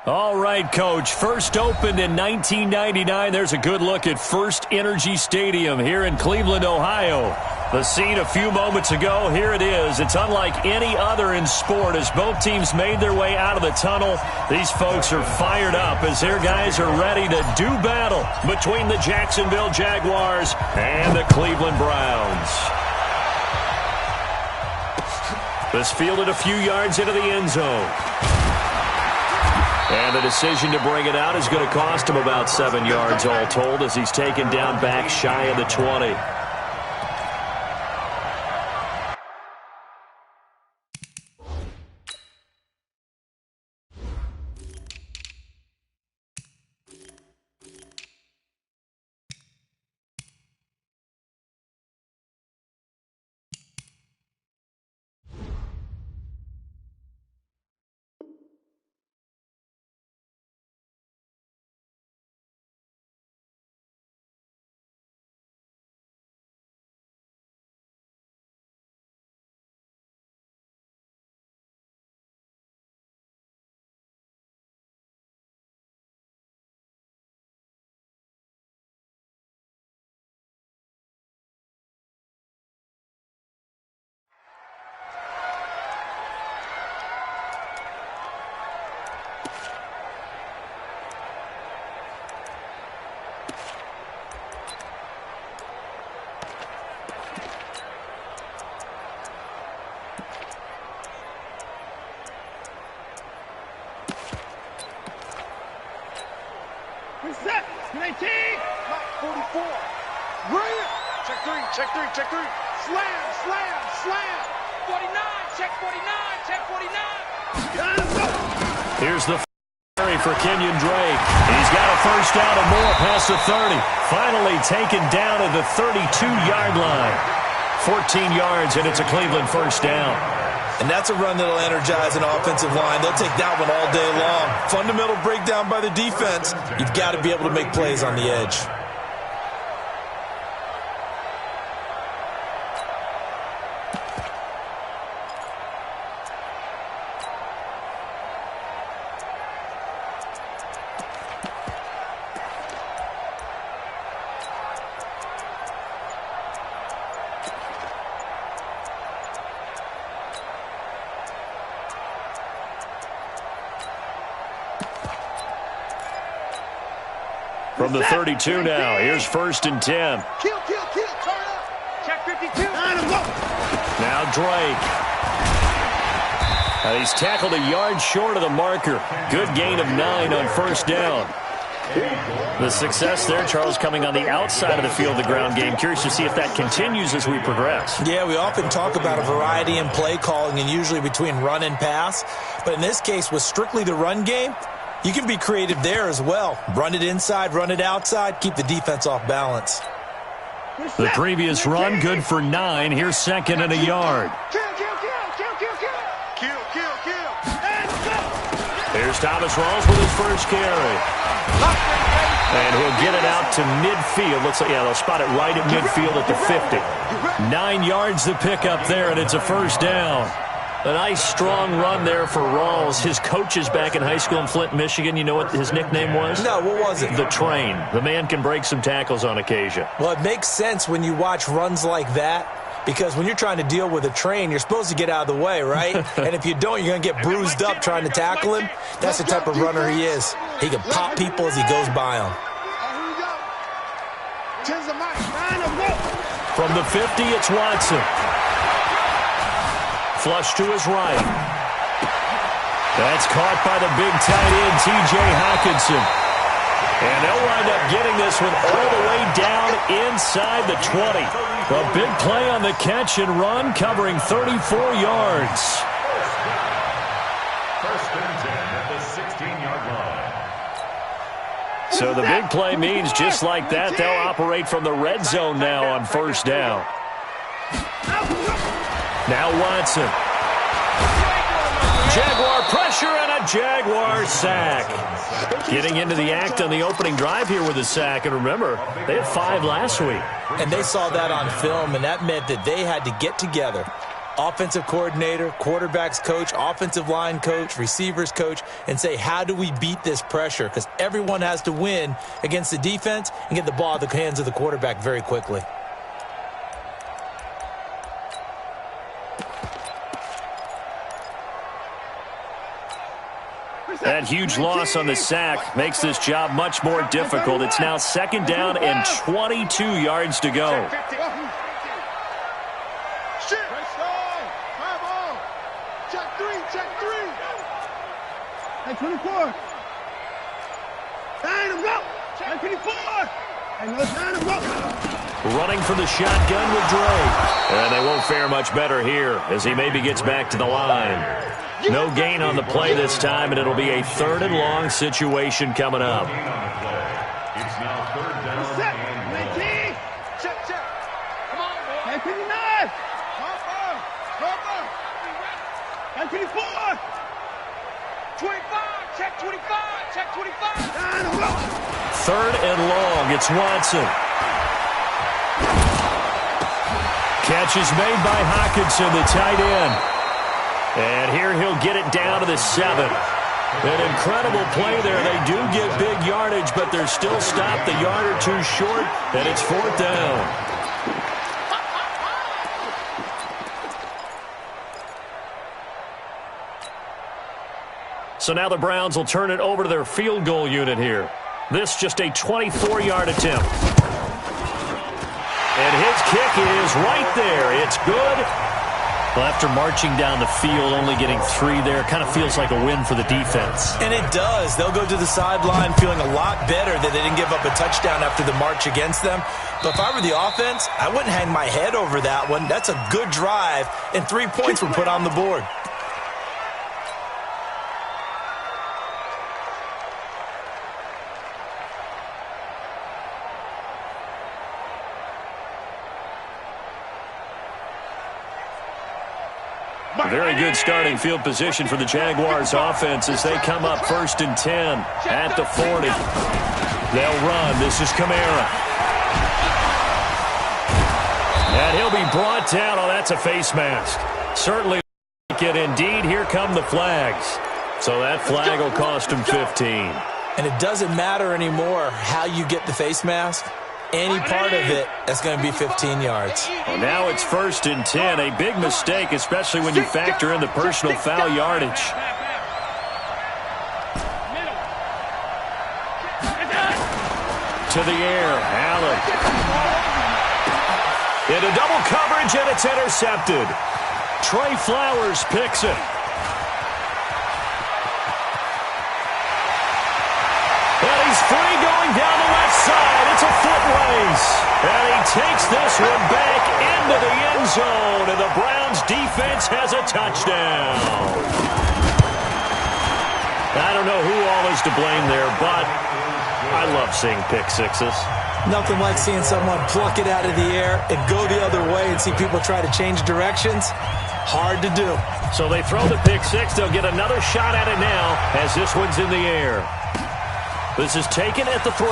All right, Coach. First opened in 1999. There's a good look at First Energy Stadium here in Cleveland, Ohio. The scene a few moments ago, here it is. It's unlike any other in sport as both teams made their way out of the tunnel. These folks are fired up as their guys are ready to do battle between the Jacksonville Jaguars and the Cleveland Browns. This fielded a few yards into the end zone. And the decision to bring it out is going to cost him about 7 yards all told as he's taken down back shy of the 20. Set, 19, 44, right, check three, slam, 49, check 49. Here's the carry for Kenyon Drake. He's got a first down and more past the 30. Finally taken down at the 32-yard line. 14 yards, and it's a Cleveland first down. And that's a run that'll energize an offensive line. They'll take that one all day long. Fundamental breakdown by the defense. You've got to be able to make plays on the edge. From the 32 now, here's 1st and 10. Kill, turn up. Check 52. Now Drake. He's tackled a yard short of the marker. Good gain of 9 on first down. The success there, Charles, coming on the outside of the field, the ground game. Curious to see if that continues as we progress. Yeah, we often talk about a variety in play calling and usually between run and pass. But in this case, with strictly the run game, you can be creative there as well. Run it inside, run it outside, keep the defense off balance. The previous run, good for 9. Here's 2nd and a yard. Kill. Here's Thomas Rawls with his first carry. And he'll get it out to midfield. Looks like, yeah, they'll spot it right at midfield at the 50. 9 yards to pick up there, and it's a first down. A nice, strong run there for Rawls. His coaches back in high school in Flint, Michigan, you know what his nickname was? No, what was it? The Train. The man can break some tackles on occasion. Well, it makes sense when you watch runs like that, because when you're trying to deal with a train, you're supposed to get out of the way, right? And if you don't, you're going to get bruised up trying to tackle him. That's the type of runner he is. He can pop people as he goes by them. From the 50, it's Watson. Flush to his right. That's caught by the big tight end, T.J. Hockenson. And they'll wind up getting this one all the way down inside the 20. A big play on the catch and run, covering 34 yards. First and 10 at the 16-yard line. So the big play means just like that, they'll operate from the red zone now on first down. Now Watson. Jaguar pressure and a Jaguar sack. Getting into the act on the opening drive here with a sack. And remember, they had 5 last week. And they saw that on film, and that meant that they had to get together. offensive coordinator, quarterbacks coach, offensive line coach, receivers coach, and say, how do we beat this pressure? Because everyone has to win against the defense and get the ball out of the hands of the quarterback very quickly. That huge loss on the sack makes this job much more difficult. It's now 2nd down and 22 yards to go. Check three. Hey, 24. Nine him, go. Check 24. Hey, no, nine him, go. Running for the shotgun with Dre. And they won't fare much better here as he maybe gets back to the line. No gain on the play this time, and it'll be a 3rd and long situation coming up. It's now 3rd down and 19. Check. Come on, boy. Hey, 59. Hopper. Hey, 24. 25. Check 25. Check 25. 3rd and long. It's Watson. Catch is made by Hockenson, the tight end. And here he'll get it down to the 7. An incredible play there. They do get big yardage, but they're still stopped a yard or two short, and it's 4th down. So now the Browns will turn it over to their field goal unit here. This just a 24-yard attempt. And his kick is right there. It's good. Well, after marching down the field, only getting 3 there, kind of feels like a win for the defense. And it does. They'll go to the sideline feeling a lot better that they didn't give up a touchdown after the march against them. But if I were the offense, I wouldn't hang my head over that one. That's a good drive, and 3 points were put on the board. Very good starting field position for the Jaguars offense as they come up 1st and 10 at the 40. They'll run. This is Kamara. And he'll be brought down. Oh, that's a face mask. Certainly like it indeed. Here come the flags. So that flag will cost him 15. And it doesn't matter anymore how you get the face mask. Any part of it, that's going to be 15 yards. Well, now it's 1st and 10. A big mistake, especially when you factor in the personal foul yardage. To the air, Allen. Into double coverage, and it's intercepted. Trey Flowers picks it. And he's free going down the left side. It's a foot race. And he takes this one back into the end zone. And the Browns defense has a touchdown. I don't know who all is to blame there, but I love seeing pick sixes. Nothing like seeing someone pluck it out of the air and go the other way and see people try to change directions. Hard to do. So they throw the pick six. They'll get another shot at it now as this one's in the air. This is taken at the 3.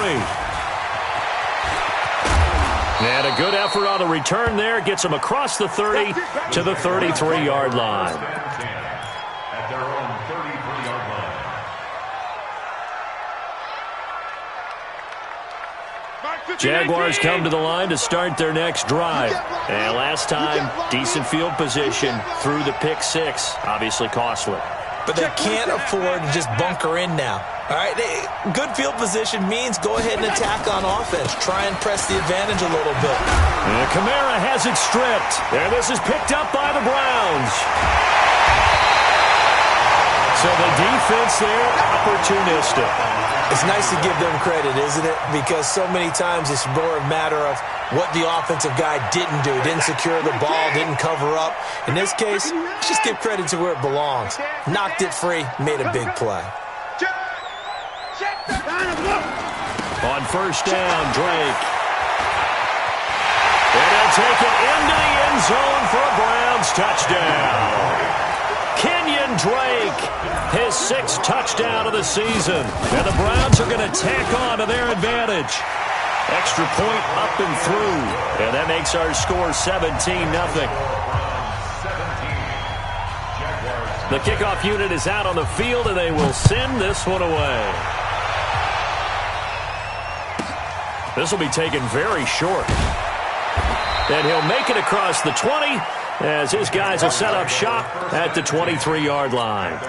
And a good effort on the return there. Gets him across the 30 to the 33-yard line. At their own 33-yard line. Jaguars come to the line to start their next drive. And last time, decent field position through the pick six. Obviously costly. But they can't afford to just bunker in now. All right, good field position means go ahead and attack on offense. Try and press the advantage a little bit. And Kamara has it stripped. And this is picked up by the Browns. So the defense there, opportunistic. It's nice to give them credit, isn't it? Because so many times it's more a matter of what the offensive guy didn't do. Didn't secure the ball, didn't cover up. In this case, let's just give credit to where it belongs. Knocked it free, made a big play. On first down, Drake. And he'll take it into the end zone for a Browns touchdown. Kenyon Drake, his 6th touchdown of the season. And the Browns are going to tack on to their advantage. Extra point up and through. And that makes our score 17-0. The kickoff unit is out on the field, and they will send this one away. This will be taken very short. And he'll make it across the 20 as his guys will set up shop at the 23-yard line.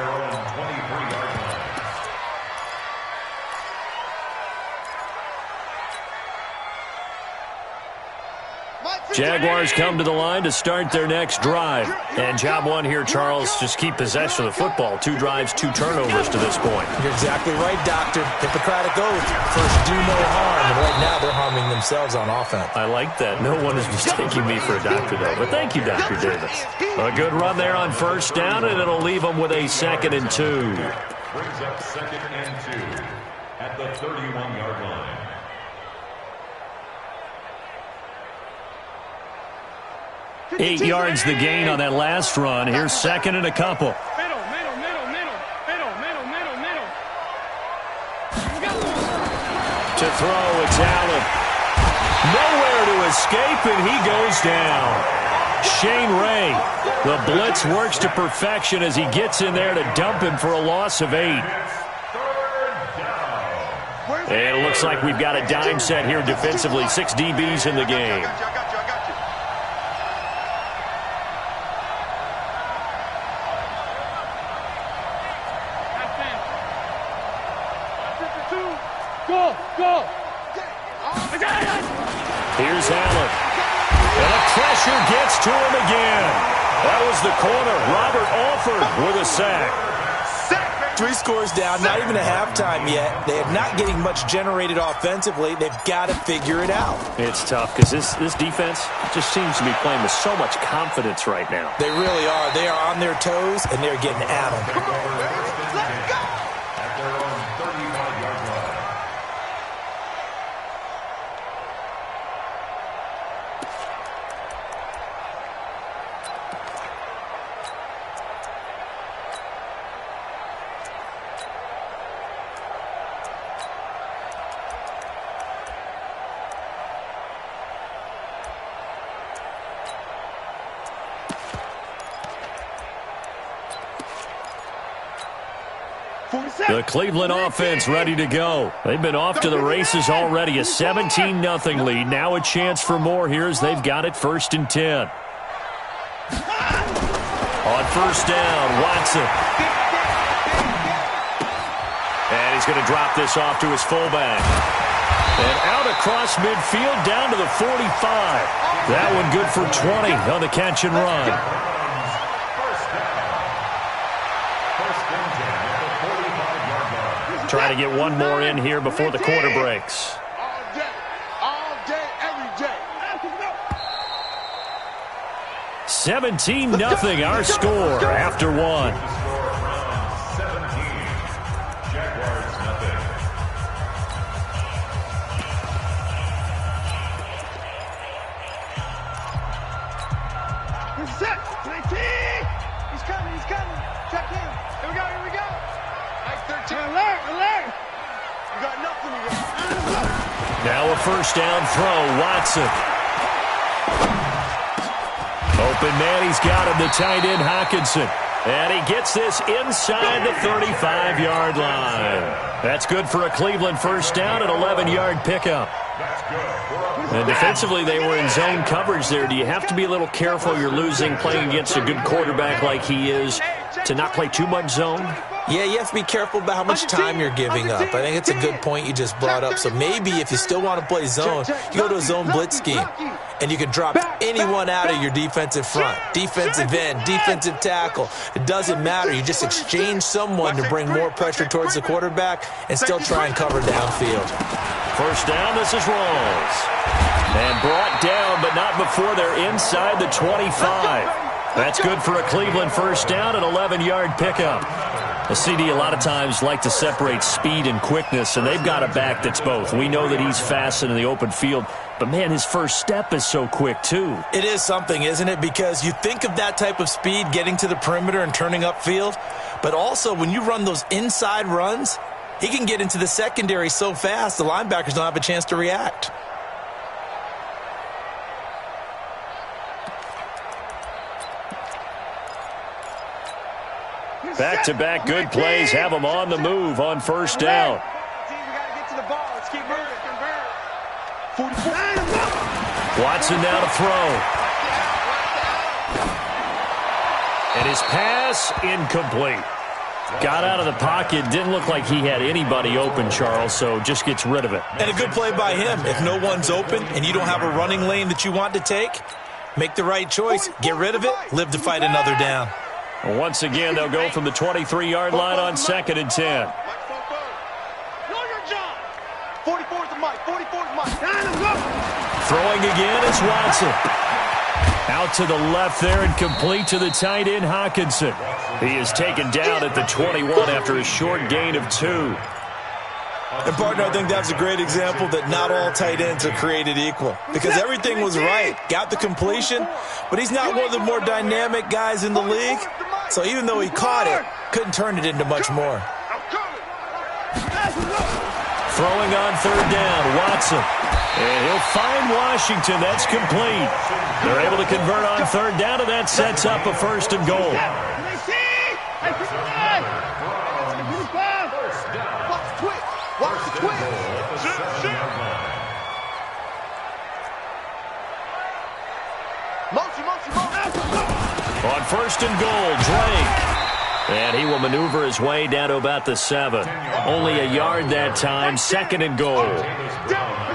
Jaguars come to the line to start their next drive. And job one here, Charles, just keep possession of the football. 2 drives, 2 turnovers to this point. You're exactly right, Doctor. Hippocratic oath. First, do no harm. And right now, they're harming themselves on offense. I like that. No one is mistaking me for a doctor, though. But thank you, Dr. Davis. A good run there on first down, and it'll leave them with a 2nd and 2. Brings up 2nd and 2 at the 31-yard line. 8 yards the gain on that last run. Here's 2nd and a couple. Middle. To throw, it's Allen. Nowhere to escape, and he goes down. Shane Ray, the blitz works to perfection as he gets in there to dump him for a loss of 8. And it looks like we've got a dime set here defensively. 6 DBs in the game. Here's Allen. And the pressure gets to him again. That was the corner. Robert Alford with a sack. 3 scores down, not even a halftime yet. They are not getting much generated offensively. They've got to figure it out. It's tough because this defense just seems to be playing with so much confidence right now. They really are. They are on their toes, and they're getting at them. Let's go! At their own 35-yard line. The Cleveland offense ready to go. They've been off to the races already. A 17-0 lead. Now a chance for more here as they've got it 1st and 10. On first down, Watson. And he's going to drop this off to his fullback. And out across midfield down to the 45. That one good for 20 on the catch and run. Trying to get one more in here before the quarter breaks. All day, every day. 17-0 our score after 1. 17. Jaguars nothing. He's set. 19. He's coming. Check in. Here we go. 13. Alert. You got nothing to get. Now a first down throw, Watson. Open man, he's got him, the tight end, Hockenson. And he gets this inside the 35-yard line. That's good for a Cleveland first down, an 11-yard pickup. And defensively, they were in zone coverage there. Do you have to be a little careful you're losing playing against a good quarterback like he is to not play too much zone? Yeah, you have to be careful about how much time you're giving up. I think it's a good point you just brought up. So maybe if you still want to play zone, you go to a zone blitz scheme. And you can drop anyone out of your defensive front. Defensive end, defensive tackle. It doesn't matter. You just exchange someone to bring more pressure towards the quarterback and still try and cover downfield. First down, this is Rawls. And brought down, but not before they're inside the 25. That's good for a Cleveland first down, an 11-yard pickup. The CD a lot of times like to separate speed and quickness, and they've got a back that's both. We know that he's fast in the open field, but, man, his first step is so quick, too. It is something, isn't it? Because you think of that type of speed getting to the perimeter and turning upfield, but also when you run those inside runs, he can get into the secondary so fast the linebackers don't have a chance to react. Back-to-back good plays have them on the move on first down. Watson now to throw. And his pass incomplete. Got out of the pocket. Didn't look like he had anybody open, Charles, so just gets rid of it. And a good play by him. If no one's open and you don't have a running lane that you want to take, make the right choice. Get rid of it. Live to fight another down. Once again, they'll go from the 23-yard line on 2nd and 10. 44's the mic. 44's the mic. Throwing again is Watson. Out to the left there and complete to the tight end, Hawkinson. He is taken down at the 21 after a short gain of 2. And, partner, I think that's a great example that not all tight ends are created equal because everything was right. Got the completion, but he's not one of the more dynamic guys in the league. So even though he caught it, couldn't turn it into much more. Throwing on 3rd down, Watson. And he'll find Washington. That's complete. They're able to convert on 3rd down, and that sets up a 1st and goal. Watch the twist. Motion. On 1st and goal, Drake. And he will maneuver his way down to about the 7. Only a yard that time, 2nd and goal.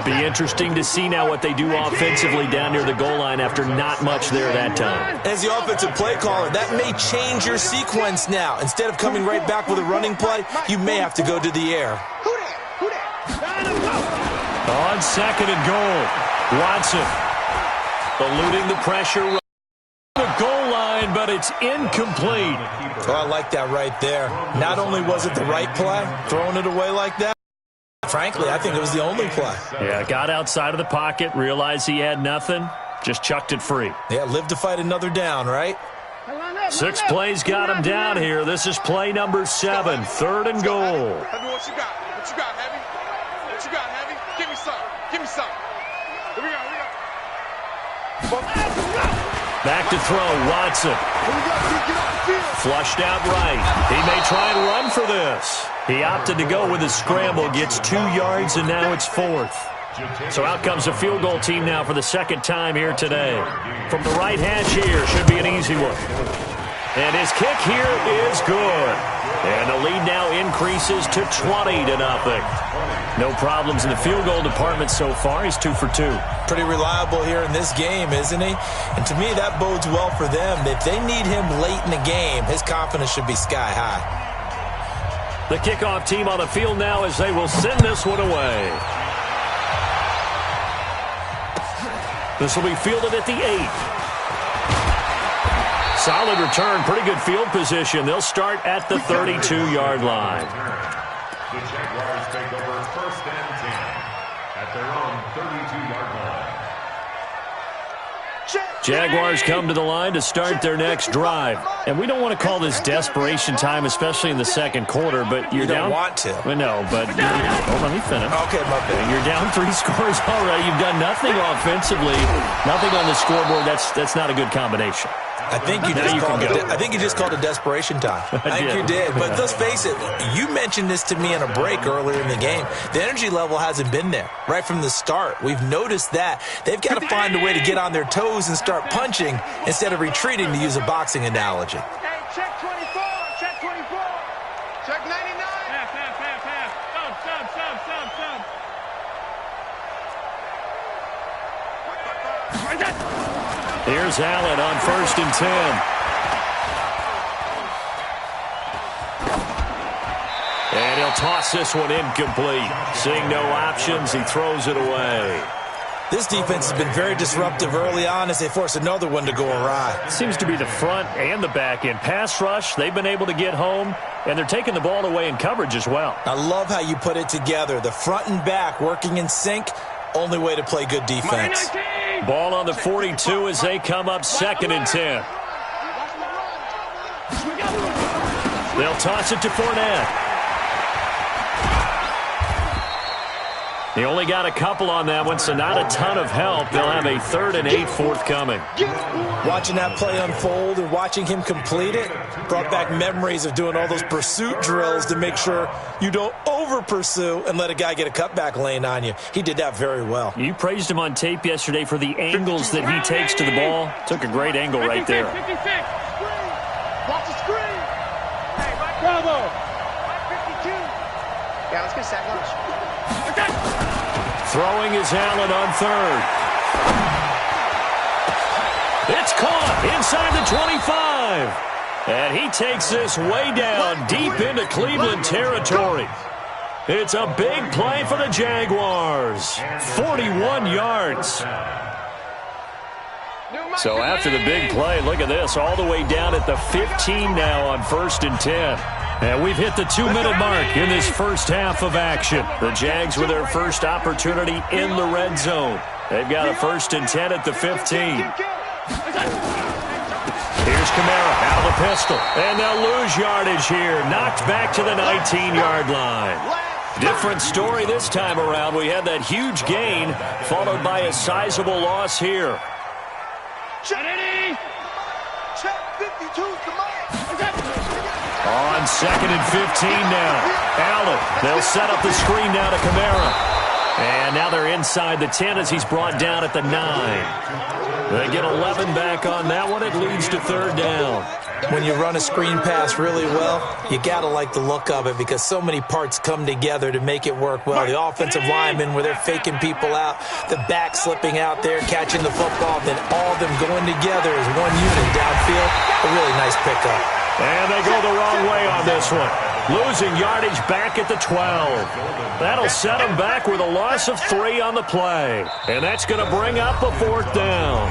Be interesting to see now what they do offensively down near the goal line after not much there that time. As the offensive play caller, that may change your sequence now. Instead of coming right back with a running play, you may have to go to the air. On 2nd and goal, Watson eluding the pressure. The goal line, but it's incomplete. Oh, I like that right there. Not only was it the right play, throwing it away like that, frankly, I think it was the only play. Yeah, got outside of the pocket, realized he had nothing, just chucked it free. Yeah, live to fight another down, right? 6 plays got him down here. This is play number 7, 3rd and goal. Heavy, what you got? What you got, Heavy? What you got, Heavy? Give me some. Give me some. Here we go. Back to throw, Watson. Flushed out right. He may try and run for this. He opted to go with a scramble, gets 2 yards, and now it's 4th. So out comes a field goal team now for the 2nd time here today. From the right hash here, should be an easy one. And his kick here is good. And the lead now increases to 20-0. No problems in the field goal department so far. He's 2 for 2. Pretty reliable here in this game, isn't he? And to me, that bodes well for them. If they need him late in the game, his confidence should be sky high. The kickoff team on the field now as they will send this one away. This will be fielded at the 8. Solid return, pretty good field position. They'll start at the 32-yard line. The Jaguars take over 1st and 10 at their own 32-yard line. Jaguars come to the line to start their next drive. And we don't want to call this desperation time, especially in the 2nd quarter, but you're down. You don't want to. Well, no, but let me finish. Okay, my bad. You're down 3 scores already. You've done nothing offensively, nothing on the scoreboard. That's not a good combination. I think you just called it desperation time. I think you did. But let's face it, you mentioned this to me in a break earlier in the game. The energy level hasn't been there right from the start. We've noticed that. They've got to find a way to get on their toes and start punching instead of retreating, to use a boxing analogy. Hey, check 24. Check 24. Check 99. Pass. Sub. Here's Allen on 1st and 10. And he'll toss this one incomplete. Seeing no options, he throws it away. This defense has been very disruptive early on as they force another one to go awry. Seems to be the front and the back end. Pass rush, they've been able to get home, and they're taking the ball away in coverage as well. I love how you put it together. The front and back working in sync, only way to play good defense. Ball on the 42 as they come up 2nd and 10. They'll toss it to Fournette. He only got a couple on that one, so not a ton of help. They'll have a 3rd and 8 forthcoming. Watching that play unfold and watching him complete it brought back memories of doing all those pursuit drills to make sure you don't over-pursue and let a guy get a cutback lane on you. He did that very well. You praised him on tape yesterday for the angles that he takes to the ball. Took a great angle right there. 56. Watch the screen. Hey, right, bravo. 52. Yeah, let's get a sack lunch. Throwing is Allen on 3rd. It's caught inside the 25. And he takes this way down deep into Cleveland territory. It's a big play for the Jaguars. 41 yards. So after the big play, look at this, all the way down at the 15 now on 1st and 10. And we've hit the 2-minute mark in this first half of action. The Jags with their first opportunity in the red zone. They've got a 1st and 10 at the 15. Here's Kamara out of the pistol. And they'll lose yardage here. Knocked back to the 19-yard line. Different story this time around. We had that huge gain, followed by a sizable loss here. Check 52's the mark. On 2nd and 15 now. Allen, they'll set up the screen now to Kamara. And now they're inside the 10 as he's brought down at the 9. They get 11 back on that one. It leads to 3rd down. When you run a screen pass really well, you got to like the look of it because so many parts come together to make it work well. The offensive linemen where they're faking people out, the back slipping out there, catching the football, then all of them going together as one unit downfield. A really nice pickup. And they go the wrong way on this one. Losing yardage back at the 12. That'll set them back with a loss of 3 on the play. And that's going to bring up a 4th down.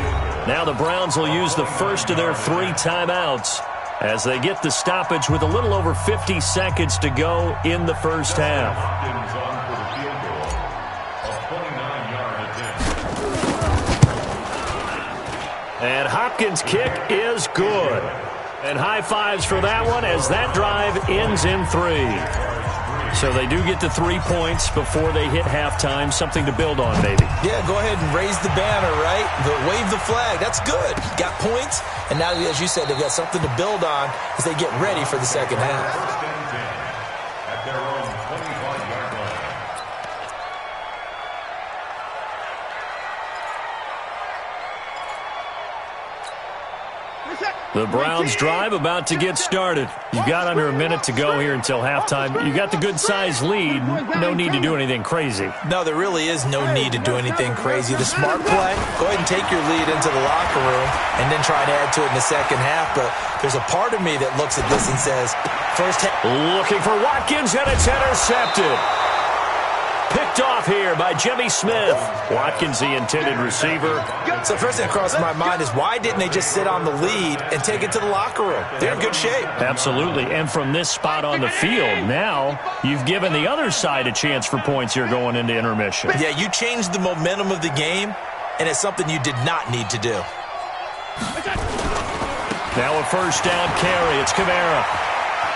Now the Browns will use the first of their 3 timeouts as they get the stoppage with a little over 50 seconds to go in the first half. And Hopkins' kick is good. And high fives for that one as that drive ends in 3. So they do get the 3 points before they hit halftime. Something to build on, maybe. Yeah, go ahead and raise the banner, right? But wave the flag. That's good. Got points. And now, as you said, they've got something to build on as they get ready for the second half. At their own 25-yard line. The Browns drive about to get started. You've got under a minute to go here until halftime. You got the good-sized lead. No need to do anything crazy. No, there really is no need to do anything crazy. The smart play, go ahead and take your lead into the locker room and then try to add to it in the second half. But there's a part of me that looks at this and says, first half. Looking for Watkins, and it's intercepted. Picked off here by Jimmy Smith. Watkins, the intended receiver. So first thing that crossed my mind is why didn't they just sit on the lead and take it to the locker room? They're in good shape. Absolutely. And from this spot on the field, now you've given the other side a chance for points here going into intermission. Yeah, you changed the momentum of the game, and it's something you did not need to do. Now a first down carry. It's Kamara.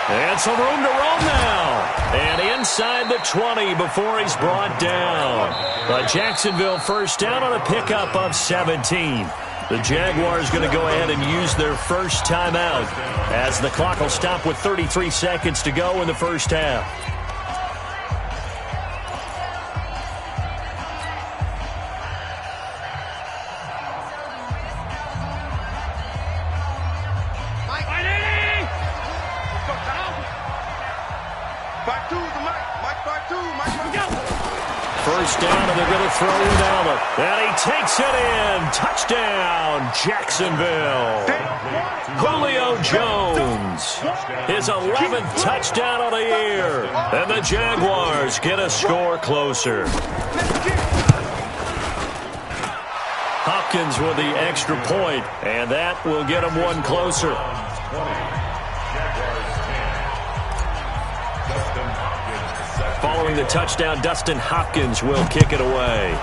And some room to roam now. And inside the 20 before he's brought down. A Jacksonville first down on a pickup of 17. The Jaguars going to go ahead and use their first timeout as the clock will stop with 33 seconds to go in the first half. First down, and they're going to throw with Allen. And he takes it in. Touchdown, Jacksonville. Julio Jones. His 11th touchdown of the year. And the Jaguars get a score closer. Hopkins with the extra point, and that will get them one closer. Following the touchdown, Dustin Hopkins will kick it away.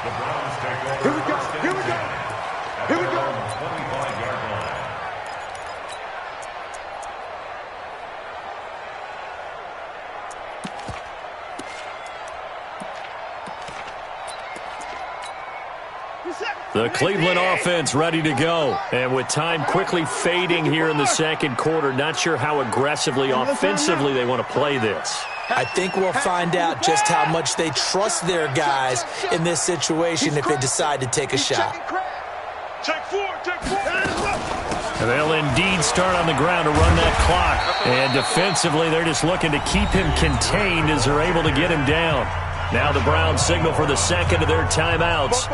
The Browns take over. Here we go. Here we go. Here we go. 25-yard line. The Cleveland offense ready to go. And with time quickly fading here in the second quarter, not sure how aggressively, offensively they want to play this. I think we'll find out just how much they trust their guys in this situation if they decide to take a shot. And they'll indeed start on the ground to run that clock. And defensively, they're just looking to keep him contained as they're able to get him down. Now the Browns signal for the second of their timeouts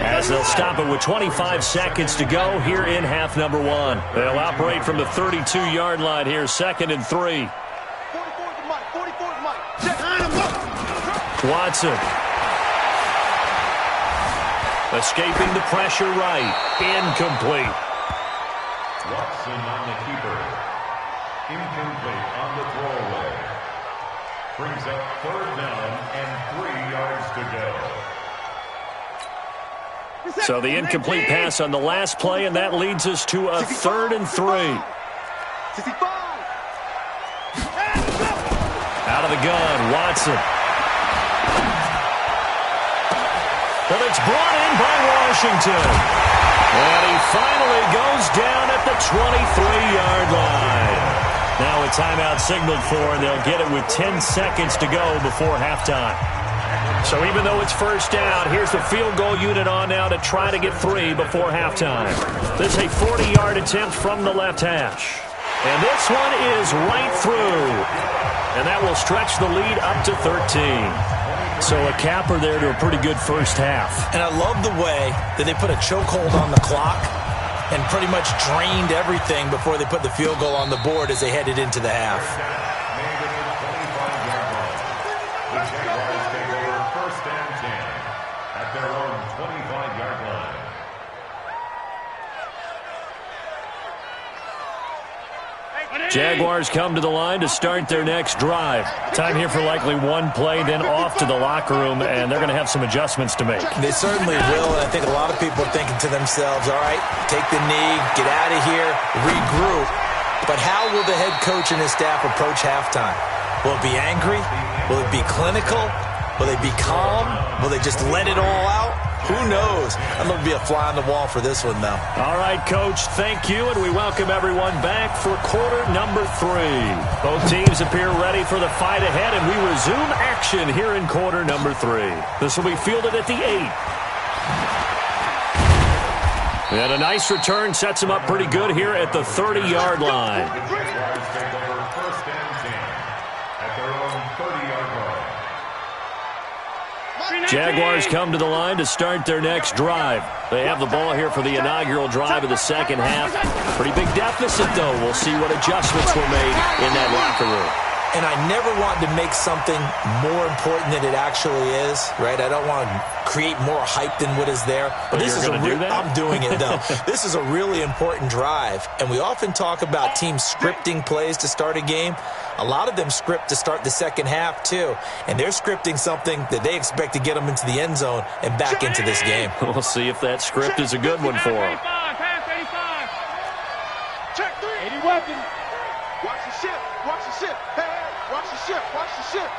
as they'll stop it with 25 seconds to go here in half number one. They'll operate from the 32-yard line here, 2nd and 3. Watson. Escaping the pressure right. Incomplete. Watson on the keeper. Incomplete on the throwaway. Brings up 3rd down and 3 yards to go. So the incomplete pass on the last play, and that leads us to a 3rd and 3. Out of the gun, Watson. But it's brought in by Washington. And he finally goes down at the 23-yard line. Now a timeout signaled for, and they'll get it with 10 seconds to go before halftime. So even though it's first down, here's the field goal unit on now to try to get 3 before halftime. This is a 40-yard attempt from the left hash. And this one is right through. And that will stretch the lead up to 13. So a capper there to a pretty good first half. And I love the way that they put a chokehold on the clock and pretty much drained everything before they put the field goal on the board as they headed into the half. The Jaguars take over 1st and 10 at their own 25-yard line. Jaguars come to the line to start their next drive. Time here for likely one play, then off to the locker room, and they're going to have some adjustments to make. They certainly will, and I think a lot of people are thinking to themselves, all right, take the knee, get out of here, regroup. But how will the head coach and his staff approach halftime? Will it be angry? Will it be clinical? Will they be calm? Will they just let it all out? Who knows? I'd love to be a fly on the wall for this one, though. All right, Coach, thank you, and we welcome everyone back for quarter number 3. Both teams appear ready for the fight ahead, and we resume action here in quarter number 3. This will be fielded at the 8. And a nice return sets him up pretty good here at the 30-yard line. The Jaguars take over 1st and 10 at their own 30-yard line. Jaguars come to the line to start their next drive. They have the ball here for the inaugural drive of the second half. Pretty big deficit, though. We'll see what adjustments were made in that locker room. And I never want to make something more important than it actually is, right? I don't want to create more hype than what is there. But this is I'm doing it, though. This is a really important drive. And we often talk about teams scripting plays to start a game. A lot of them script to start the second half, too. And they're scripting something that they expect to get them into the end zone and back into this game. We'll see if that script is a good one for them. Check 3. 80 weapon. Watch the ship. Watch the ship. Hey, watch the ship. Watch the ship.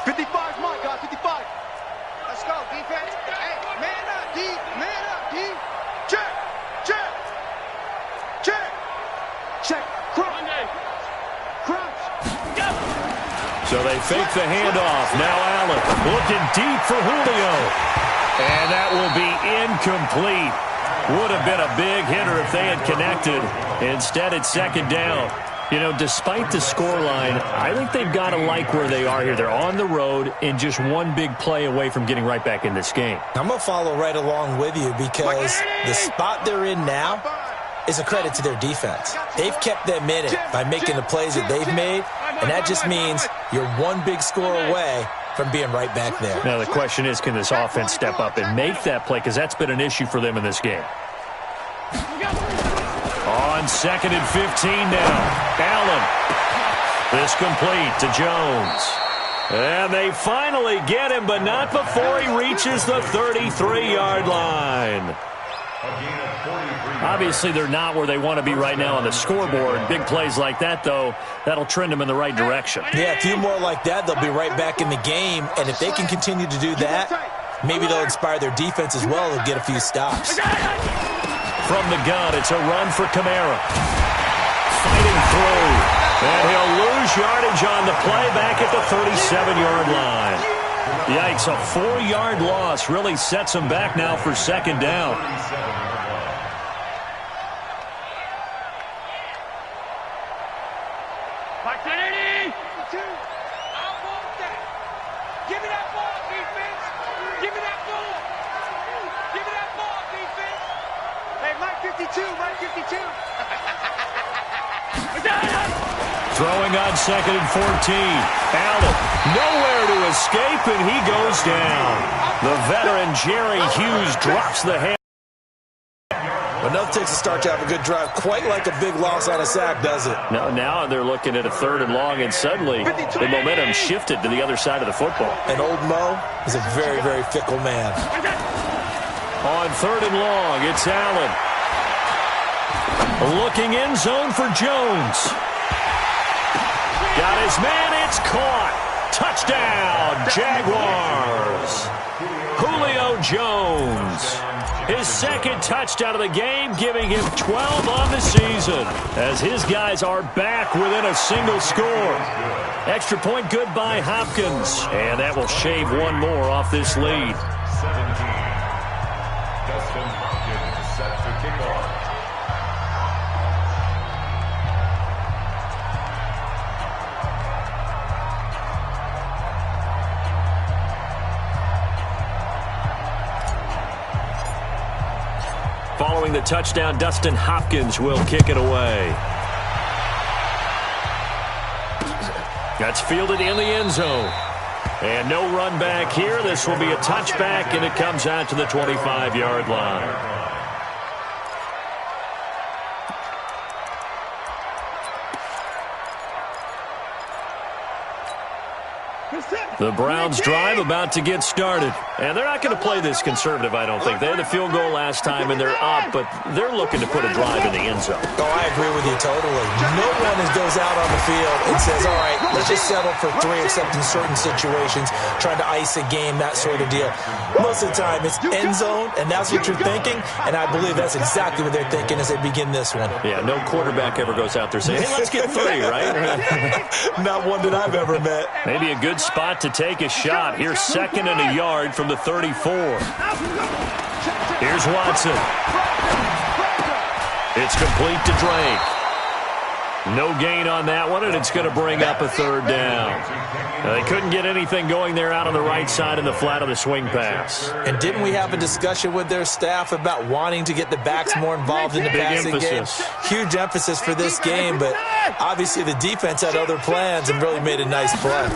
55's mine, guys. 55. Let's go, defense. Hey, man up, D. Man up, D. Check. Check. Check. Check. Crunch. Crunch. So they fake the handoff. Now Allen looking deep for Julio. And that will be incomplete. Would have been a big hitter if they had connected. Instead, it's second down. You know, despite the scoreline, I think they've got to like where they are here. They're on the road and just one big play away from getting right back in this game. I'm going to follow right along with you because the spot they're in now is a credit to their defense. They've kept them in it by making the plays that they've made, and that just means you're one big score away from being right back there. Now the question is, can this offense step up and make that play? Because that's been an issue for them in this game. On 2nd and 15 now. Allen. This complete to Jones. And they finally get him, but not before he reaches the 33-yard line. Obviously, they're not where they want to be right now on the scoreboard. Big plays like that, though, that'll trend them in the right direction. Yeah, a few more like that, they'll be right back in the game. And if they can continue to do that, Maybe they'll inspire their defense as well and get a few stops. From the gun, it's a run for Kamara. Fighting through. And he'll lose yardage on the play back at the 37-yard line. Yikes, a 4-yard loss really sets him back now for second down. Give me that ball, defense. Give me that ball. Give me that ball, defense. Hey, Mike 52, Mike 52. Throwing on 2nd and 14. Allen, nowhere to escape, and he goes down. The veteran Jerry Hughes drops the hand. Enough takes a start to have a good drive, quite like a big loss on a sack, does it? No, now they're looking at a 3rd and long, and suddenly the momentum shifted to the other side of the football. And old Mo is a very, very fickle man. On 3rd and long, it's Allen. Looking end zone for Jones. Got his man, it's caught. Touchdown, Jaguars. Julio Jones. His 2nd touchdown of the game, giving him 12 on the season, as his guys are back within a single score. Extra point good by Hopkins, and that will shave one more off this lead. 17. Dustin Hopkins set to kick off. Following the touchdown, Dustin Hopkins will kick it away. That's fielded in the end zone. And no run back here. This will be a touchback, and it comes out to the 25-yard line. The Browns drive about to get started. And they're not going to play this conservative, I don't think. They had the field goal last time, and they're up, but they're looking to put a drive in the end zone. Oh, I agree with you totally. No one goes out on the field and says, all right, let's just settle for 3, except in certain situations, trying to ice a game, that sort of deal. Most of the time, it's end zone, and that's what you're thinking, and I believe that's exactly what they're thinking as they begin this one. Yeah, no quarterback ever goes out there saying, hey, let's get 3, right? Not one that I've ever met. Maybe a good spot to take a shot. Here's 2nd and a yard from the 34. Here's Watson. It's complete to Drake. No gain on that one, and it's going to bring up a 3rd down. They couldn't get anything going there out on the right side in the flat of the swing pass. And didn't we have a discussion with their staff about wanting to get the backs more involved in the passing game? Huge emphasis for this game, but obviously the defense had other plans and really made a nice play.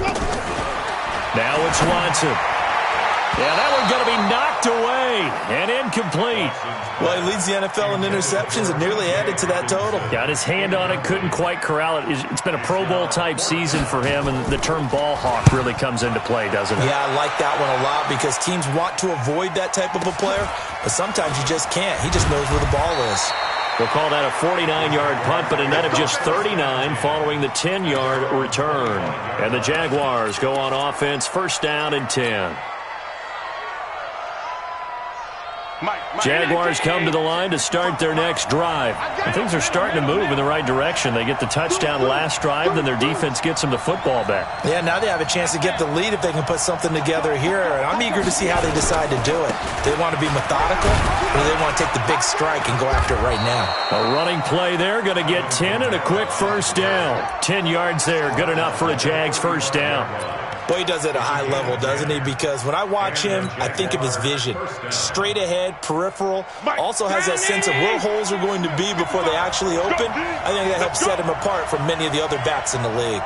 Now it's Watson. Yeah, that one's going to be knocked away and incomplete. Well, he leads the NFL in interceptions and nearly added to that total. Got his hand on it, couldn't quite corral it. It's been a Pro Bowl-type season for him, and the term ball hawk really comes into play, doesn't it? Yeah, I like that one a lot because teams want to avoid that type of a player, but sometimes you just can't. He just knows where the ball is. We'll call that a 49-yard punt, but a net of just 39 following the 10-yard return. And the Jaguars go on offense, 1st down and 10. Jaguars come to the line to start their next drive. And things are starting to move in the right direction. They get the touchdown last drive, then their defense gets them the football back. Yeah, now they have a chance to get the lead if they can put something together here. And I'm eager to see how they decide to do it. Do they want to be methodical, or do they want to take the big strike and go after it right now? A running play there, going to get 10 and a quick 1st down. 10 yards there, good enough for a Jags 1st down. Well, he does it at a high level, doesn't he? Because when I watch him, I think of his vision. Straight ahead, peripheral. Also has that sense of where holes are going to be before they actually open. I think that helps set him apart from many of the other backs in the league.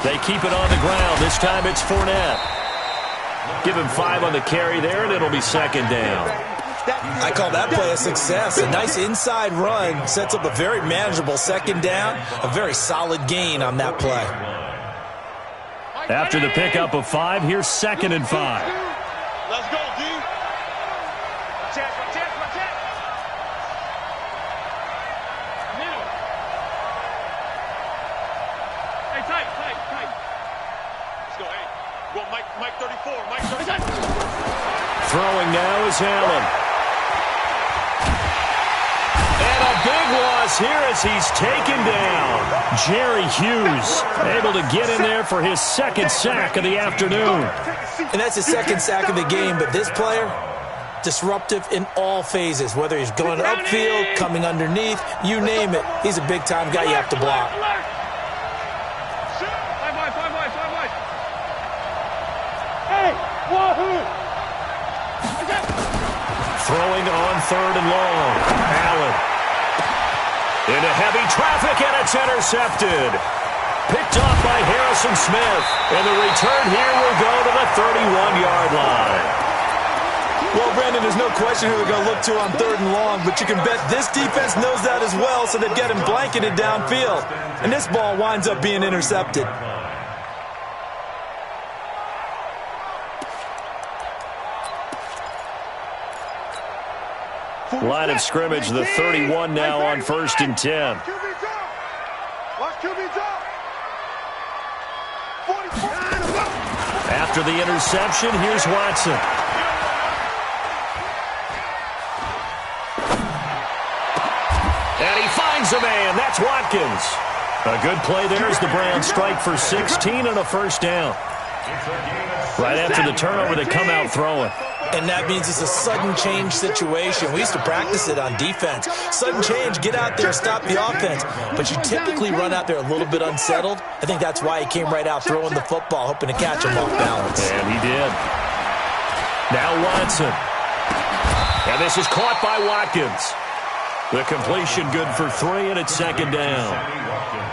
They keep it on the ground. This time it's Fournette. Give him 5 on the carry there, and it'll be 2nd down. I call that play a success. A nice inside run sets up a very manageable 2nd down. A very solid gain on that play. After the pickup of 5, here's 2nd and 5. Let's go, D. Let's go, hey. Go, Mike 34, Mike 34. Throwing now is Allen. And a big loss here as he's taken down. Jerry Hughes able to get in there for his second sack of the afternoon. And that's his second sack of the game, but this player, disruptive in all phases, whether he's going upfield, coming underneath, you name it. He's a big-time guy you have to block. Throwing on 3rd and long. Allen. Into heavy traffic, and it's intercepted. Picked off by Harrison Smith. And the return here will go to the 31-yard line. Well, Brandon, there's no question who they're going to look to on 3rd and long, but you can bet this defense knows that as well, so they've got him blanketed downfield. And this ball winds up being intercepted. Line of scrimmage, the 31 now on 1st and 10. After the interception, here's Watson. And he finds a man. That's Watkins. A good play there as the Browns strike for 16 and a first down. Right after the turnover, they come out throwing. And that means it's a sudden change situation. We used to practice it on defense. Sudden change, get out there, stop the offense. But you typically run out there a little bit unsettled. I think that's why he came right out throwing the football, hoping to catch him off balance. And he did. Now Watson. And this is caught by Watkins. The completion good for 3, and it's 2nd down.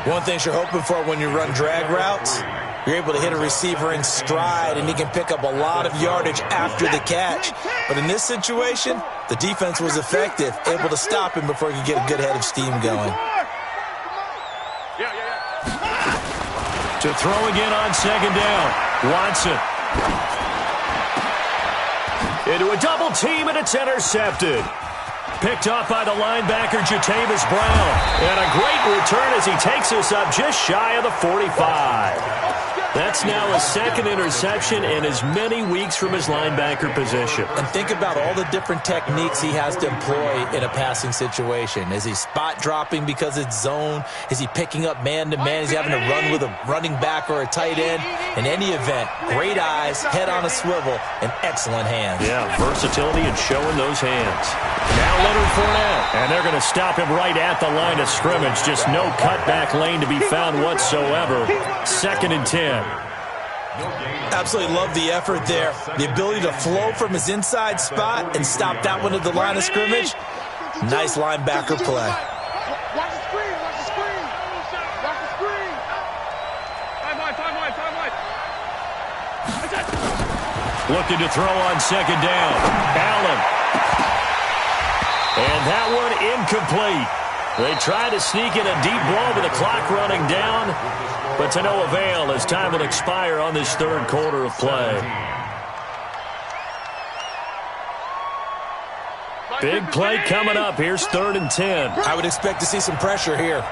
One thing you're hoping for when you run drag routes, you're able to hit a receiver in stride, and he can pick up a lot of yardage after the catch. But in this situation, the defense was effective, able to stop him before he could get a good head of steam going. To throw again on 2nd down. Watson. Into a double team, and it's intercepted. Picked off by the linebacker, Jatavis Brown. And a great return as he takes us up just shy of the 45. That's now a 2nd interception in as many weeks from his linebacker position. And think about all the different techniques he has to employ in a passing situation. Is he spot dropping because it's zone? Is he picking up man-to-man? Is he having to run with a running back or a tight end? In any event, great eyes, head on a swivel, and excellent hands. Yeah, versatility and showing those hands. Now Leonard Fournette. And they're going to stop him right at the line of scrimmage. Just no cutback lane to be found whatsoever. 2nd and 10. Absolutely love the effort there. The ability to flow from his inside spot and stop that one at the line of scrimmage. Nice linebacker play. Watch the screen, watch the screen. Watch the screen. Time wide. Looking to throw on 2nd down. Allen. And that one incomplete. They try to sneak in a deep ball with the clock running down, but to no avail as time will expire on this 3rd quarter of play. Big play coming up. Here's 3rd and 10. I would expect to see some pressure here.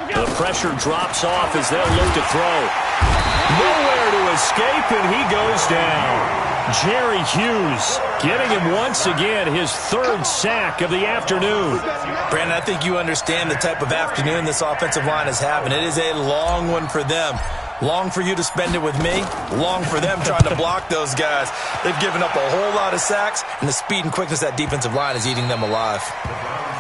The pressure drops off as they'll look to throw. Nowhere to escape, and he goes down. Jerry Hughes getting him once again his 3rd sack of the afternoon. Brandon, I think you understand the type of afternoon this offensive line is having. It is a long one for them. Long for you to spend it with me. Long for them trying to block those guys. They've given up a whole lot of sacks, and the speed and quickness of that defensive line is eating them alive.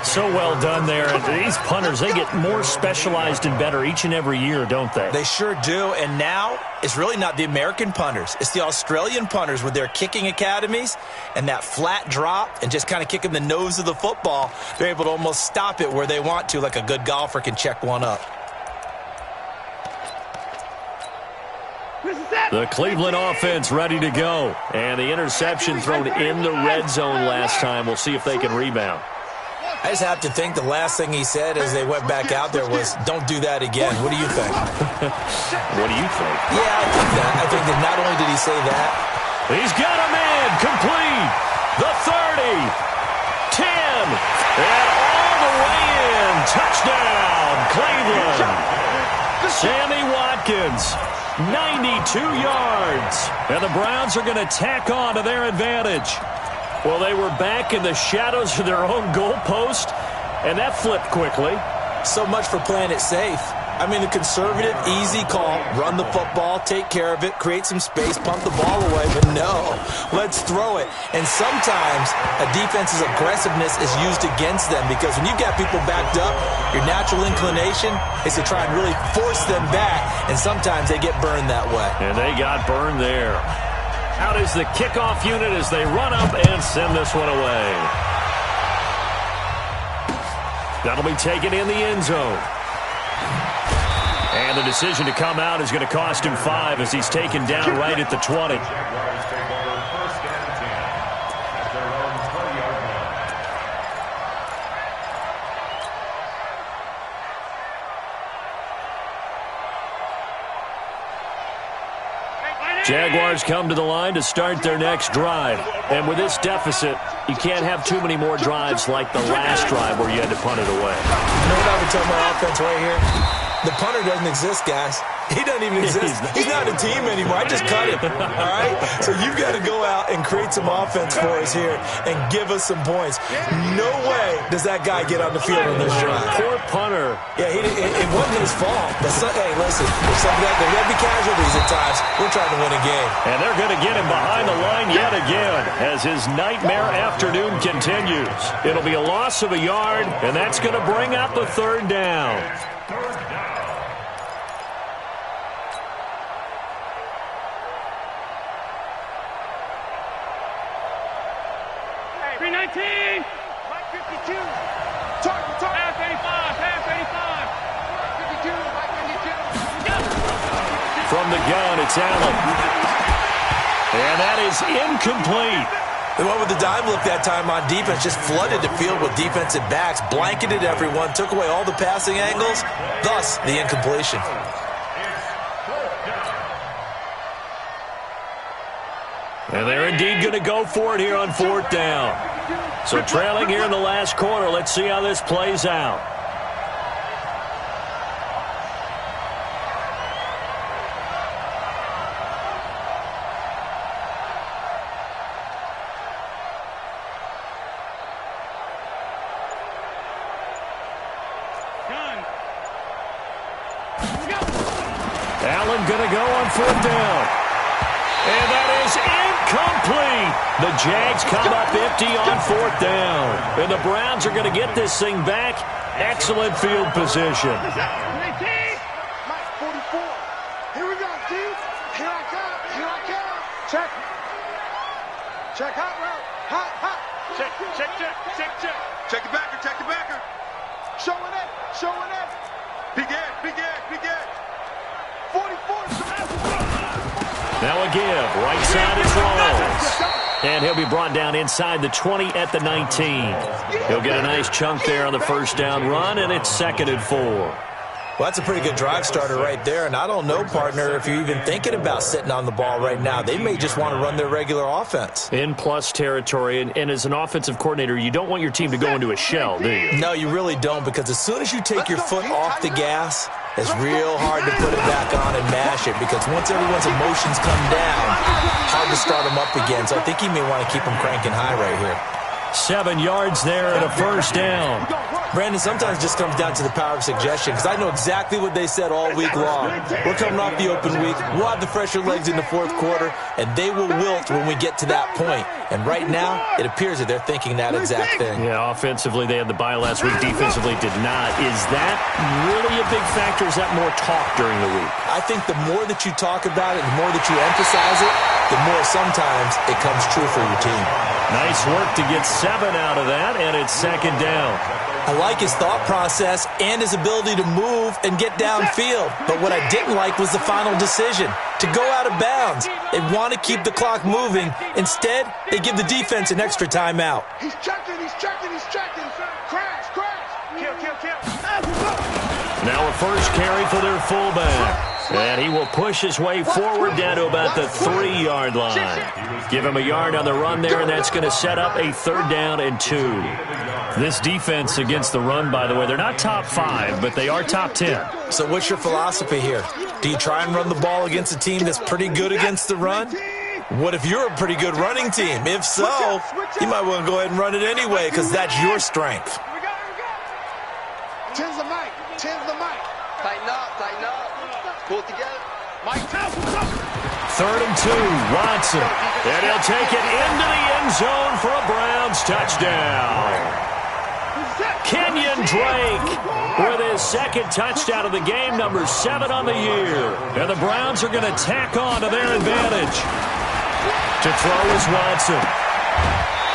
So well done there. These punters, they get more specialized and better each and every year, don't they? They sure do. And now it's really not the American punters. It's the Australian punters with their kicking academies and that flat drop and just kind of kicking the nose of the football. They're able to almost stop it where they want to, like a good golfer can check one up. The Cleveland offense ready to go. And the interception thrown in the red zone last time. We'll see if they can rebound. I just have to think the last thing he said as they went back out there was, don't do that again. What do you think? What do you think? Yeah, I think that. I think that not only did he say that. He's got a man complete. The 30. 10. And all the way in. Touchdown, Cleveland. Sammy Watkins, 92 yards. And the Browns are going to tack on to their advantage. Well, they were back in the shadows of their own goalpost, and that flipped quickly. So much for playing it safe. I mean, the conservative, easy call, run the football, take care of it, create some space, pump the ball away, but no, let's throw it. And sometimes a defense's aggressiveness is used against them because when you've got people backed up, your natural inclination is to try and really force them back, and sometimes they get burned that way. And they got burned there. Out is the kickoff unit as they run up and send this one away. That'll be taken in the end zone. And the decision to come out is going to cost him 5 as he's taken down right at the 20. Jaguars come to the line to start their next drive. And with this deficit, you can't have too many more drives like the last drive where you had to punt it away. You know what I would tell my offense right here? The punter doesn't exist, guys. He doesn't even exist. He's not a team anymore. I just cut him, all right? So you've got to go out and create some offense for us here and give us some points. No way does that guy get on the field on this drive. Poor punter. Yeah, it wasn't his fault. But hey, listen, there's going to be casualties at times. We're trying to win a game. And they're going to get him behind the line yet again as his nightmare afternoon continues. It'll be a loss of a yard, and that's going to bring out the 3rd down. From the gun, it's Allen. And that is incomplete. The one with the dime look that time on defense just flooded the field with defensive backs, blanketed everyone, took away all the passing angles, thus the incompletion. And they're indeed going to go for it here on 4th down. So trailing here in the last quarter, let's see how this plays out. Allen going to go on 4th down. And that is incomplete. The Jags come up empty on 4th down. And the Browns are going to get this thing back. Excellent field position. Mike, 44. Here we go, D. Here I come. Here I come. Check. Check hot route. Hot, hot. Check, check, check, check, check. Check the backer, check the backer. Showing it, showing it. Big Ed, big Ed, big Ed. 44. Now a give. Right side is Rawls. And he'll be brought down inside the 20 at the 19. He'll get a nice chunk there on the 1st down run, and it's 2nd and 4. Well, that's a pretty good drive starter right there. And I don't know, partner, if you're even thinking about sitting on the ball right now. They may just want to run their regular offense. In plus territory. And as an offensive coordinator, you don't want your team to go into a shell, do you? No, you really don't, because as soon as you take your foot off the gas, it's real hard to put it back on and mash it, because once everyone's emotions come down, hard to start them up again. So I think he may want to keep them cranking high right here. 7 yards there and a 1st down. Brandon, sometimes it just comes down to the power of suggestion, because I know exactly what they said all week long. We're coming off the open week. We'll have the fresher legs in the 4th quarter, and they will wilt when we get to that point. And right now, it appears that they're thinking that exact thing. Yeah, offensively, they had the bye last week. Defensively, did not. Is that really a big factor? Is that more talk during the week? I think the more that you talk about it, the more that you emphasize it, the more sometimes it comes true for your team. Nice work to get 7 out of that, and it's 2nd down. I like his thought process and his ability to move and get downfield. But what I didn't like was the final decision, to go out of bounds. They want to keep the clock moving. Instead, they give the defense an extra timeout. He's checking, he's checking, he's checking. Crash. Now a first carry for their fullback. And he will push his way forward down to about the 3-yard line. Give him a yard on the run there, and that's going to set up a 3rd down and 2. This defense against the run, by the way, they're not top 5, but they are top 10. So what's your philosophy here? Do you try and run the ball against a team that's pretty good against the run? What if you're a pretty good running team? If so, you might want to go ahead and run it anyway because that's your strength. Tens the mic. Tens the mic. Tighten up. Tighten up. Pull it together. Mike. 3rd and 2. Watson. And he'll take it into the end zone for a Browns touchdown. Kenyon Drake with his 2nd touchdown of the game, number 7 on the year. And the Browns are going to tack on to their advantage. To throw is Watson.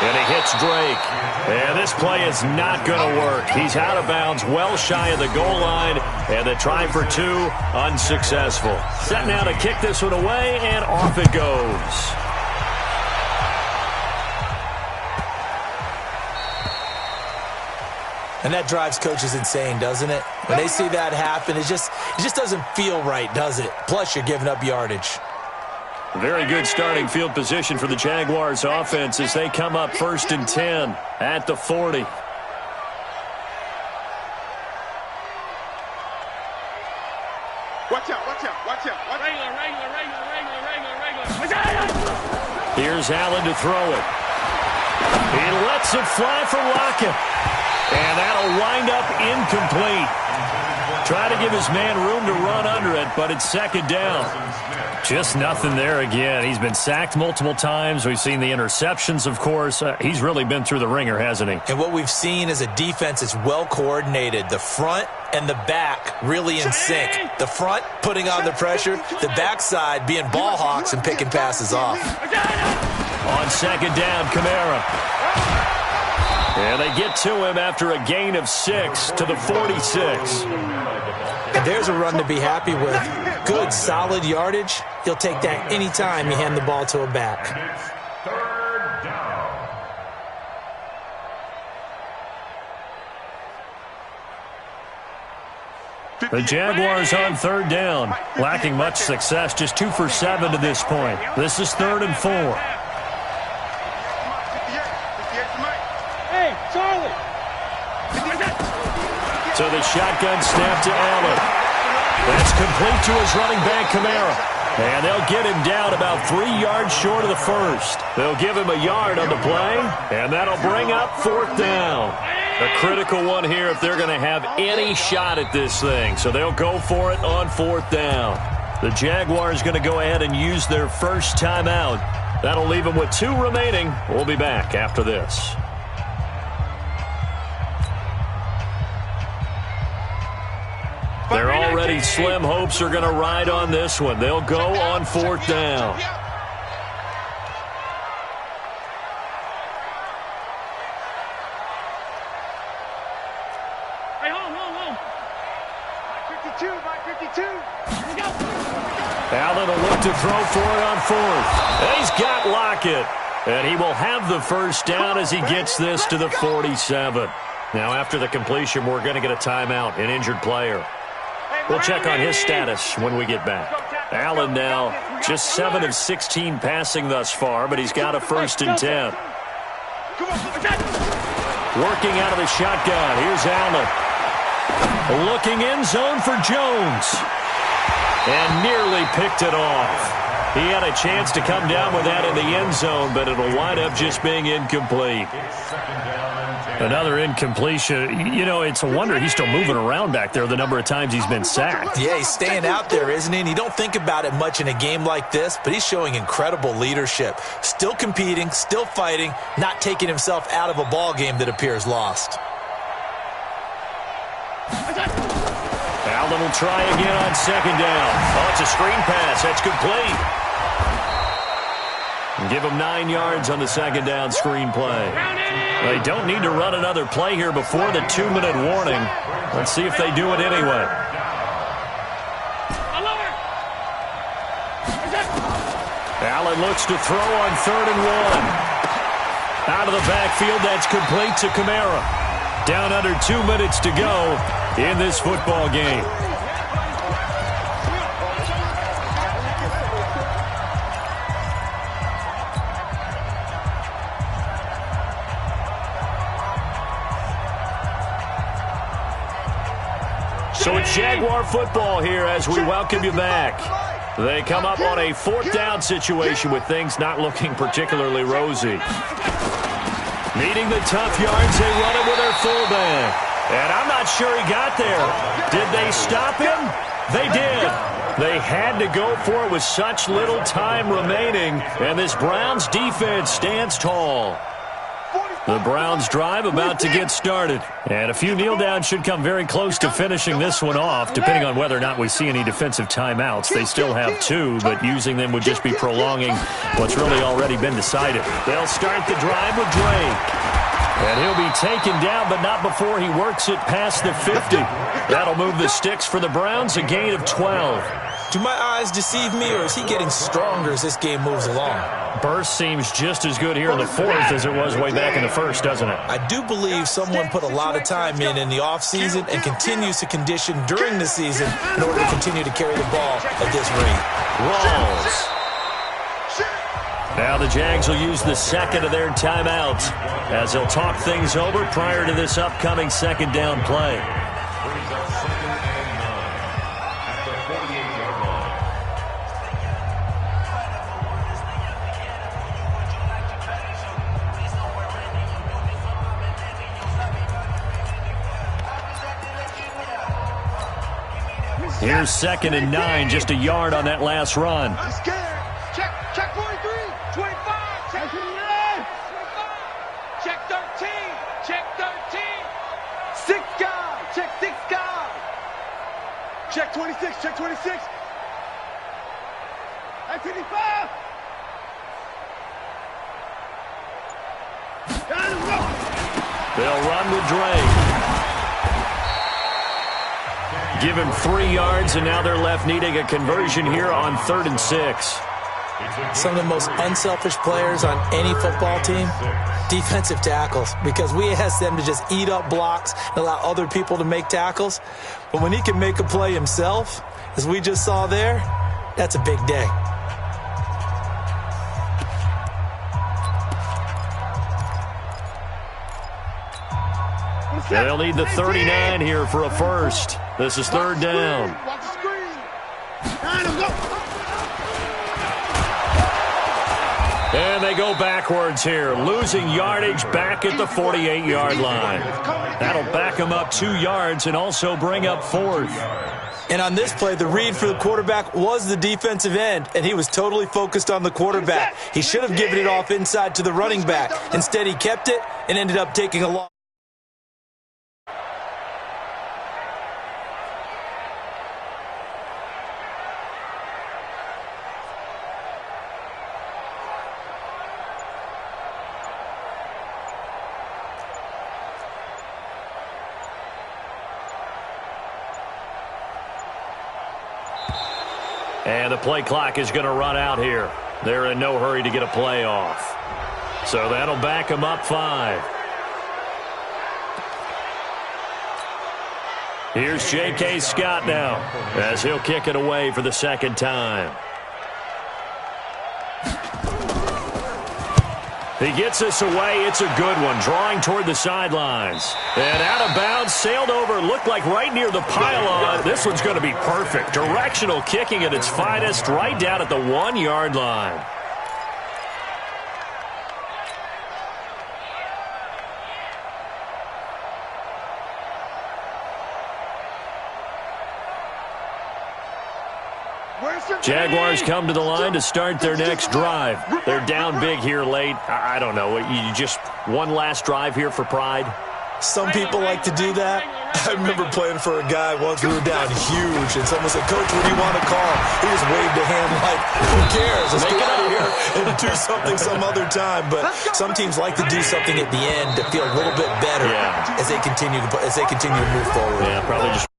And he hits Drake. And this play is not going to work. He's out of bounds, well shy of the goal line. And the try for 2, unsuccessful. Set now to kick this one away, and off it goes. And that drives coaches insane, doesn't it? When they see that happen, it just doesn't feel right, does it? Plus, you're giving up yardage. Very good starting field position for the Jaguars offense as they come up 1st and 10 at the 40. Watch out, watch out, watch out. Regular. Here's Allen to throw it. He lets it fly for Lockett. And that'll wind up incomplete. Try to give his man room to run under it, but it's 2nd down. Just nothing there again. He's been sacked multiple times. We've seen the interceptions, of course. He's really been through the ringer, hasn't he? And what we've seen is a defense that's well coordinated. The front and the back really in sync. The front putting on the pressure. The backside being ball hawks and picking passes off. On 2nd down, Kamara. And they get to him after a gain of 6 to the 46. And there's a run to be happy with. Good, solid yardage. You'll take that anytime you hand the ball to a back. 3rd down. The Jaguars on 3rd down. Lacking much success, just 2 for 7 to this point. This is 3rd and 4. So the shotgun snap to Allen. That's complete to his running back, Kamara. And they'll get him down about 3 yards short of the first. They'll give him a yard on the play, and that'll bring up 4th down. A critical one here if they're going to have any shot at this thing. So they'll go for it on 4th down. The Jaguars going to go ahead and use their first timeout. That'll leave them with 2 remaining. We'll be back after this. Their already slim hopes are going to ride on this one. They'll go on 4th down. Hey, home. 52, by 52. Allen will look to throw for it on 4th. And he's got Lockett. And he will have the first down as he gets this to the 47. Now, after the completion, we're going to get a timeout, an injured player. We'll check on his status when we get back. Allen now just 7 of 16 passing thus far, but he's got a 1st and 10. Working out of the shotgun. Here's Allen. Looking end zone for Jones. And nearly picked it off. He had a chance to come down with that in the end zone, but it'll wind up just being incomplete. Another incompletion. You know, it's a wonder he's still moving around back there the number of times he's been sacked. Yeah, he's staying out there, isn't he? And you don't think about it much in a game like this, but he's showing incredible leadership. Still competing, still fighting, not taking himself out of a ball game that appears lost. Allen will try again on 2nd down. Oh, it's a screen pass. That's complete. Give him 9 yards on the 2nd down screen play. They don't need to run another play here before the 2-minute warning. Let's see if they do it anyway. Allen looks to throw on 3rd and 1. Out of the backfield, that's complete to Kamara. Down under 2 minutes to go. in this football game. So it's Jaguar football here as we welcome you back. They come up on a fourth down situation with things not looking particularly rosy. Needing the tough yards, they run it with their fullback. And I'm not sure he got there. Did they stop him? They did. They had to go for it with such little time remaining. And this Browns defense stands tall. The Browns drive about to get started. And a few kneel downs should come very close to finishing this one off, depending on whether or not we see any defensive timeouts. They still have 2, but using them would just be prolonging what's really already been decided. They'll start the drive with Drake. And he'll be taken down, but not before he works it past the 50. That'll move the sticks for the Browns, a gain of 12. Do my eyes deceive me, or is he getting stronger as this game moves along? Burst seems just as good here in the fourth as it was way back in the first, doesn't it? I do believe someone put a lot of time in the offseason and continues to condition during the season in order to continue to carry the ball at this rate. Rawls. Now the Jags will use the second of their timeouts as they'll talk things over prior to this upcoming second down play. Here's 2nd and 9, just a yard on that last run. Check 43, 25, check 25, check 13, check 13. 6 guys, check 6 guys. Check 26, check 26. Check 55. They'll run with Drake. Give him 3 yards, and now they're left needing a conversion here on 3rd and 6. Some of the most unselfish players on any football team, defensive tackles, because we ask them to just eat up blocks and allow other people to make tackles. But when he can make a play himself, as we just saw there, that's a big day. They'll need the 39 here for a first. This is 3rd down. And they go backwards here, losing yardage back at the 48-yard line. That'll back them up 2 yards and also bring up 4th. And on this play, the read for the quarterback was the defensive end, and he was totally focused on the quarterback. He should have given it off inside to the running back. Instead, he kept it and ended up taking a loss. And the play clock is going to run out here. They're in no hurry to get a play off. So that'll back them up 5. Here's J.K. Scott now as he'll kick it away for the 2nd time. He gets us away. It's a good one, drawing toward the sidelines. And out of bounds, sailed over, looked like right near the pylon. This one's going to be perfect. Directional kicking at its finest, right down at the 1-yard line. Jaguars come to the line to start their next drive. They're down big here late. I don't know. You just one last drive here for pride? Some people like to do that. I remember playing for a guy once. We were down huge, and someone said, "Coach, what do you want to call?" He just waved a hand like, "Who cares? Let's get out of here and do something some other time." But some teams like to do something at the end to feel a little bit better as they continue to move forward. Yeah, probably just